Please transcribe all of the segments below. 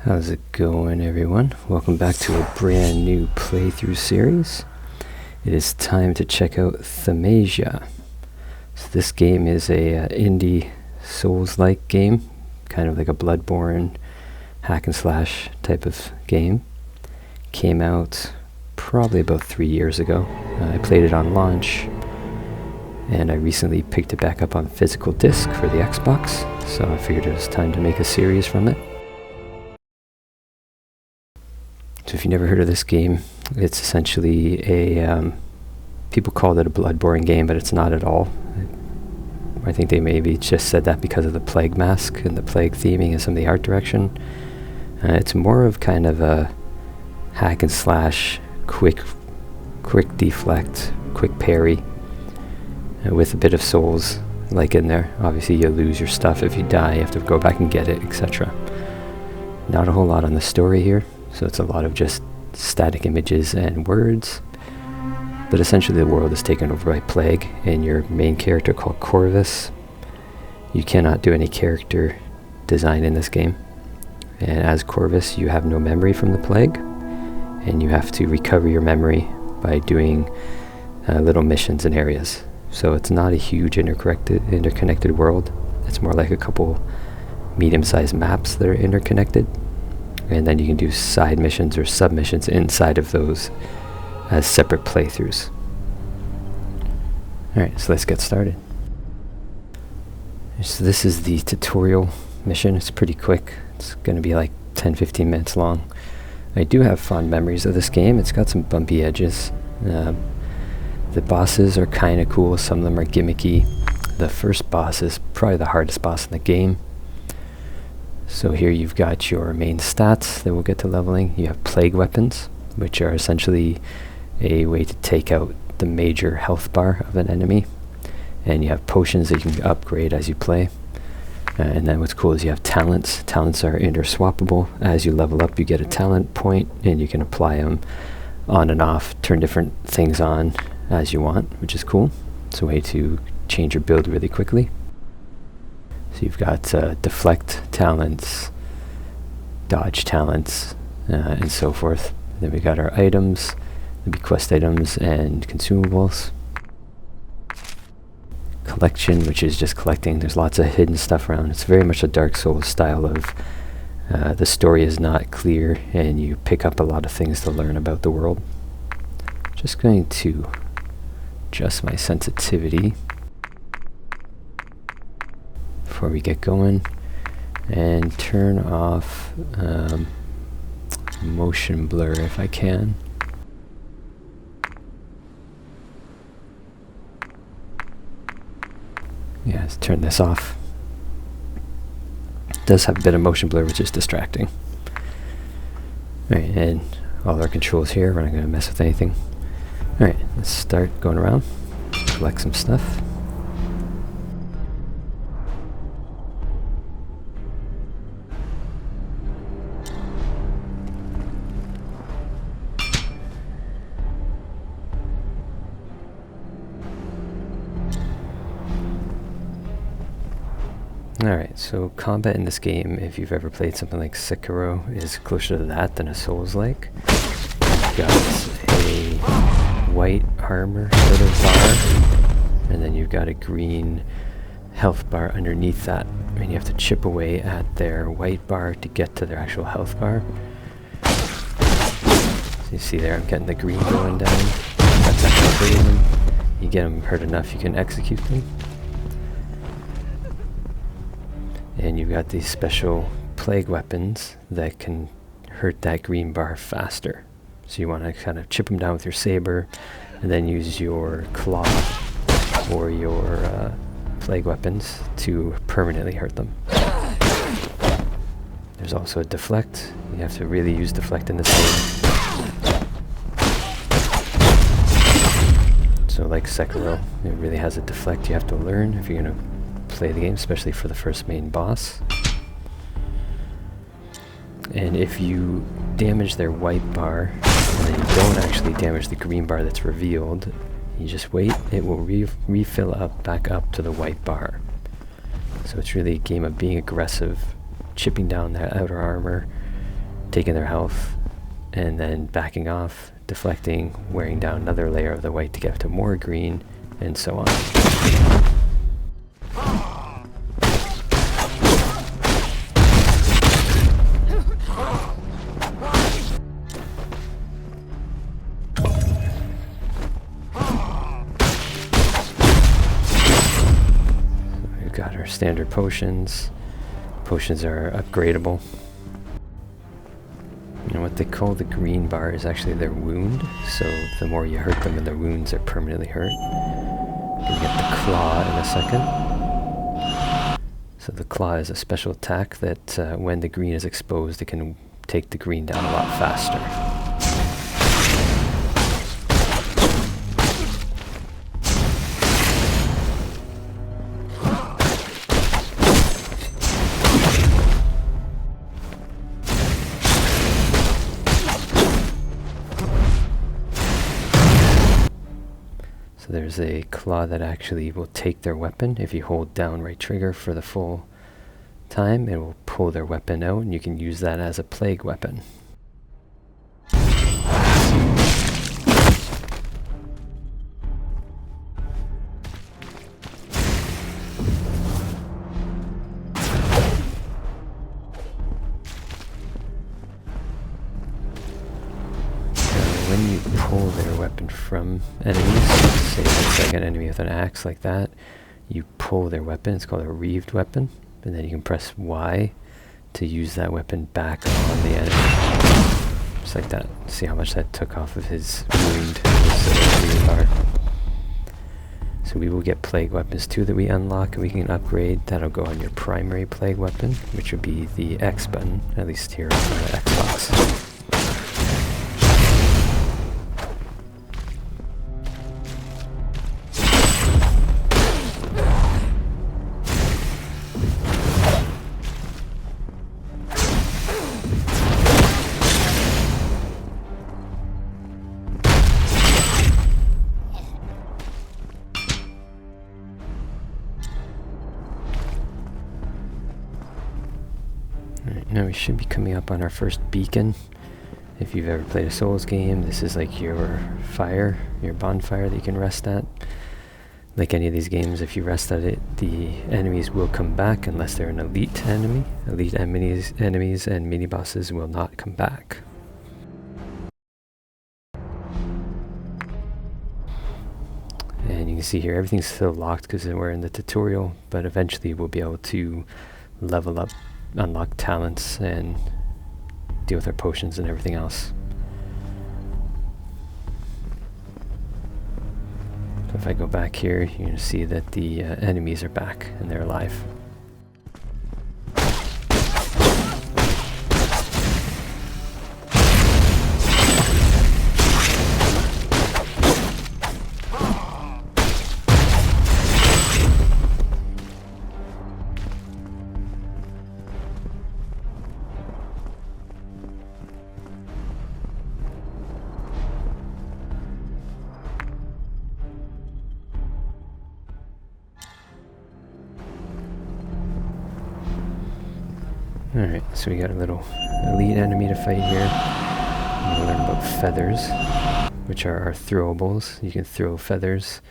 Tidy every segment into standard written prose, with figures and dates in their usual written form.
How's it going, everyone? Welcome back to a brand new playthrough series. It is time to check out Thymesia. So this game is a indie Souls-like game, kind of like a Bloodborne hack and slash type of game. Came out probably about 3 years ago. I played it on launch, and I recently picked it back up on physical disc for the Xbox, so I figured it was time to make a series from it. So if you've never heard of this game, it's essentially a, people called it a Bloodborne game, but it's not at all. I think they maybe just said that because of the plague mask and the plague theming and some of the art direction. It's more of kind of a hack and slash, quick deflect, quick parry, with a bit of souls like in there. Obviously you lose your stuff if you die, you have to go back and get it, etc. Not a whole lot on the story here. So it's a lot of just static images and words. But essentially the world is taken over by plague, and your main character, called Corvus, you cannot do any character design in this game. And as Corvus, you have no memory from the plague, and you have to recover your memory by doing little missions in areas. So it's not a huge interconnected world. It's more like a couple medium-sized maps that are interconnected. And then you can do side missions or sub-missions inside of those as separate playthroughs. Alright, so let's get started. So this is the tutorial mission. It's pretty quick. It's going to be like 10-15 minutes long. I do have fond memories of this game. It's got some bumpy edges. The bosses are kind of cool. Some of them are gimmicky. The first boss is probably the hardest boss in the game. So here you've got your main stats that we'll get to leveling. You have plague weapons, which are essentially a way to take out the major health bar of an enemy. And you have potions that you can upgrade as you play. And then what's cool is you have talents. Talents are interswappable. As you level up, you get a talent point, and you can apply them on and off, turn different things on as you want, which is cool. It's a way to change your build really quickly. So you've got deflect talents, dodge talents, and so forth. Then we got our items, the quest items and consumables. Collection, which is just collecting. There's lots of hidden stuff around. It's very much a Dark Souls style of the story is not clear, and you pick up a lot of things to learn about the world. Just going to adjust my sensitivity before we get going, and turn off motion blur if I can. Yeah, let's turn this off. It does have a bit of motion blur, which is distracting. Alright, and all our controls here, we're not going to mess with anything. Alright, let's start going around, collect some stuff. Alright, so combat in this game, if you've ever played something like Sekiro, is closer to that than a Souls-like. You've got a white armor sort of bar, and then you've got a green health bar underneath that, and you have to chip away at their white bar to get to their actual health bar. So you see there, I'm getting the green going down. That's actually them. You get them hurt enough, you can execute them. And you've got these special plague weapons that can hurt that green bar faster. So you want to kind of chip them down with your saber, and then use your claw or your plague weapons to permanently hurt them. There's also a deflect. You have to really use deflect in this game. So like Sekiro, it really has a deflect you have to learn if you're going to play the game, especially for the first main boss. And if you damage their white bar and then you don't actually damage the green bar that's revealed, you just wait, it will refill back up to the white bar. So it's really a game of being aggressive, chipping down that outer armor, taking their health, and then backing off, deflecting, wearing down another layer of the white to get to more green, and so on. We've got our standard potions. Potions are upgradable. And what they call the green bar is actually their wound, so the more you hurt them and their wounds are permanently hurt. You get the claw in a second. So the claw is a special attack that when the green is exposed, it can take the green down a lot faster. There's a claw that actually will take their weapon. If you hold down right trigger for the full time, it will pull their weapon out, and you can use that as a plague weapon. When you pull their weapon from enemies, say it's like an enemy with an axe like that, you pull their weapon. It's called a reeved weapon, and then you can press Y to use that weapon back on the enemy. Just like that. See how much that took off of his wound, his green bar. So we will get plague weapons too that we unlock and we can upgrade. That'll go on your primary plague weapon, which would be the X button, at least here on the Xbox. Now we should be coming up on our first beacon. If you've ever played a Souls game, this is like your fire, your bonfire that you can rest at. Like any of these games, if you rest at it, the enemies will come back unless they're an elite enemy. Elite enemies and mini-bosses will not come back. And you can see here, everything's still locked because we're in the tutorial, but eventually we'll be able to level up, unlock talents, and deal with our potions and everything else. So if I go back here, you're going to see that the enemies are back and they're alive. Alright, so we got a little elite enemy to fight here. We'll learn about feathers, which are our throwables. You can throw feathers,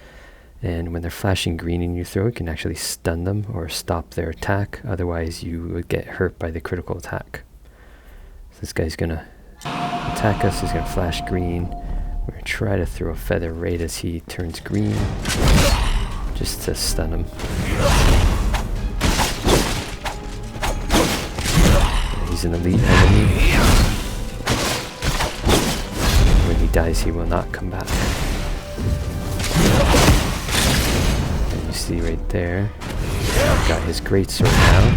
and when they're flashing green and you throw, it can actually stun them or stop their attack. Otherwise, you would get hurt by the critical attack. So this guy's gonna attack us. He's gonna flash green. We're gonna try to throw a feather right as he turns green, just to stun him. He's an elite enemy. When he dies, he will not come back. And you see right there, got his greatsword now.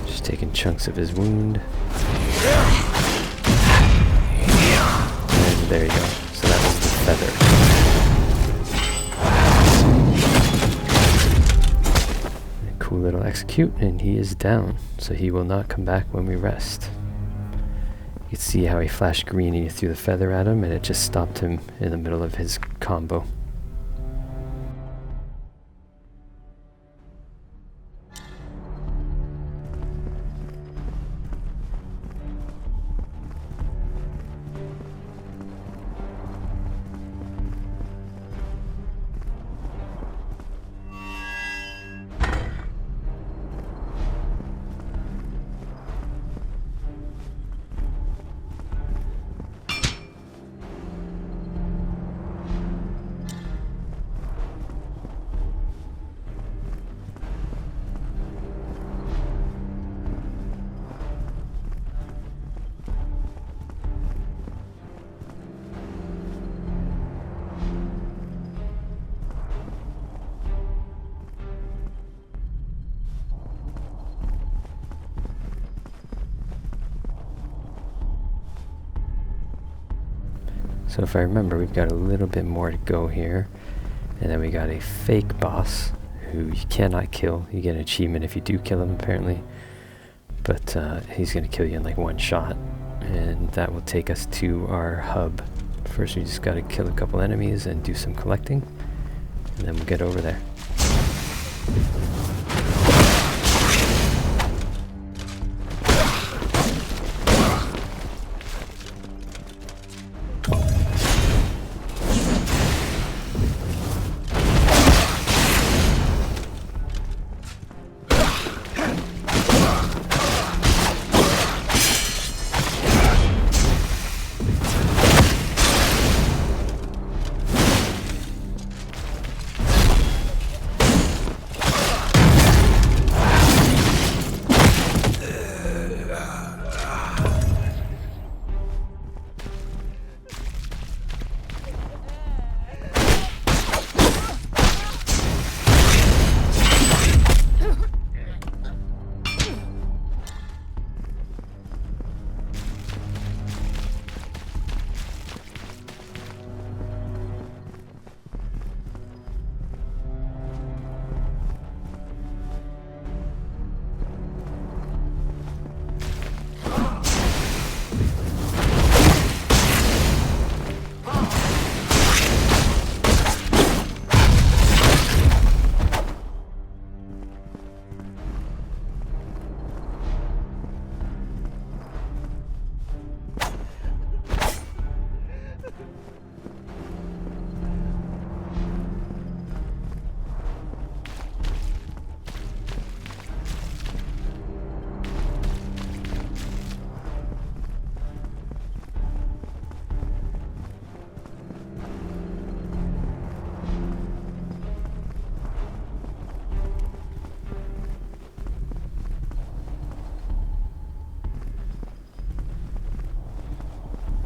Just taking chunks of his wound. And there you go. So that was the feather. A cool little execute, and he is down. So he will not come back when we rest. You can see how he flashed green and you threw the feather at him, and it just stopped him in the middle of his combo. So if I remember, we've got a little bit more to go here. And then we got a fake boss who you cannot kill. You get an achievement if you do kill him, apparently. But he's going to kill you in like one shot. And that will take us to our hub. First we just got to kill a couple enemies and do some collecting. And then we'll get over there.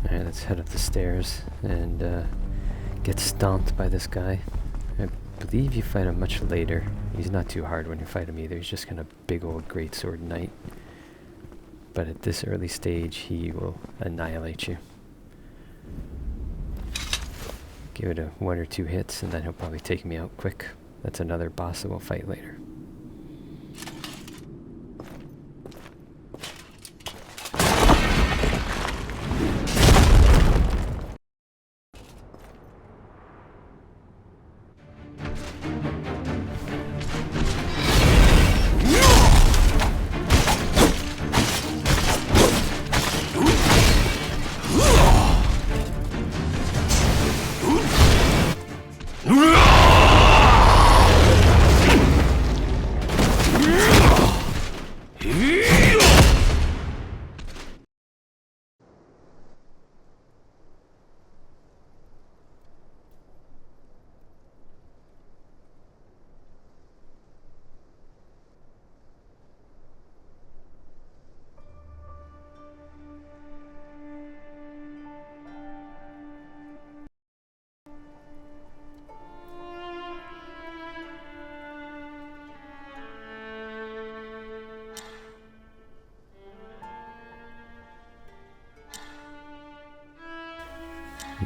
Alright, let's head up the stairs and get stomped by this guy. I believe you fight him much later. He's not too hard when you fight him either. He's just kind of big old greatsword knight. But at this early stage, he will annihilate you. Give it a 1 or 2 hits, and then he'll probably take me out quick. That's another boss that we'll fight later.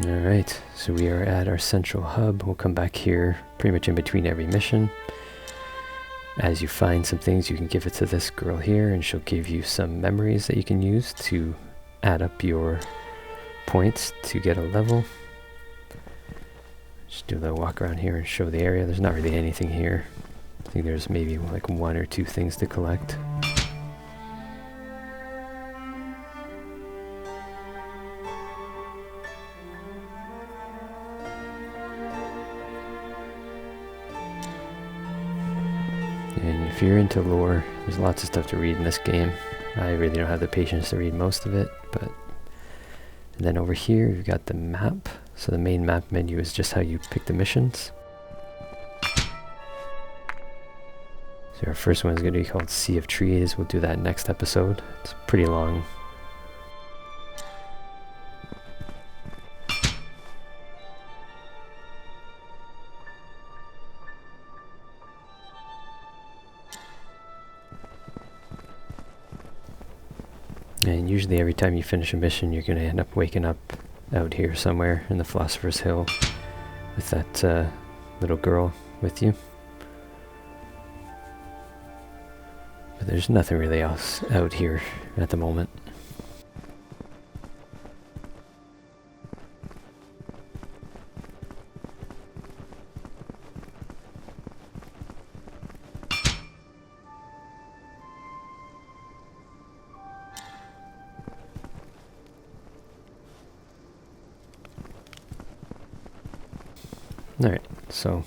Alright, so we are at our central hub. We'll come back here pretty much in between every mission. As you find some things, you can give it to this girl here, and she'll give you some memories that you can use to add up your points to get a level. Just do a little walk around here and show the area. There's not really anything here. I think there's maybe like 1 or 2 things to collect. And if you're into lore, there's lots of stuff to read in this game. I really don't have the patience to read most of it, but... And then over here, you've got the map. So the main map menu is just how you pick the missions. So our first one is going to be called Sea of Trees. We'll do that next episode. It's pretty long. And usually every time you finish a mission, you're going to end up waking up out here somewhere in the Philosopher's Hill with that little girl with you. But there's nothing really else out here at the moment. Alright, so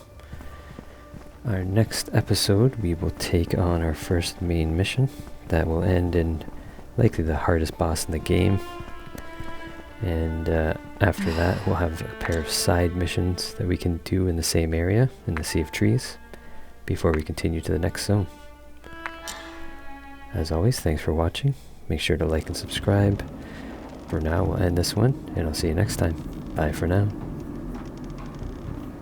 our next episode we will take on our first main mission that will end in likely the hardest boss in the game, and after that we'll have a pair of side missions that we can do in the same area in the Sea of Trees before we continue to the next zone. As always, thanks for watching. Make sure to like and subscribe. For now we'll end this one, and I'll see you next time. Bye for now.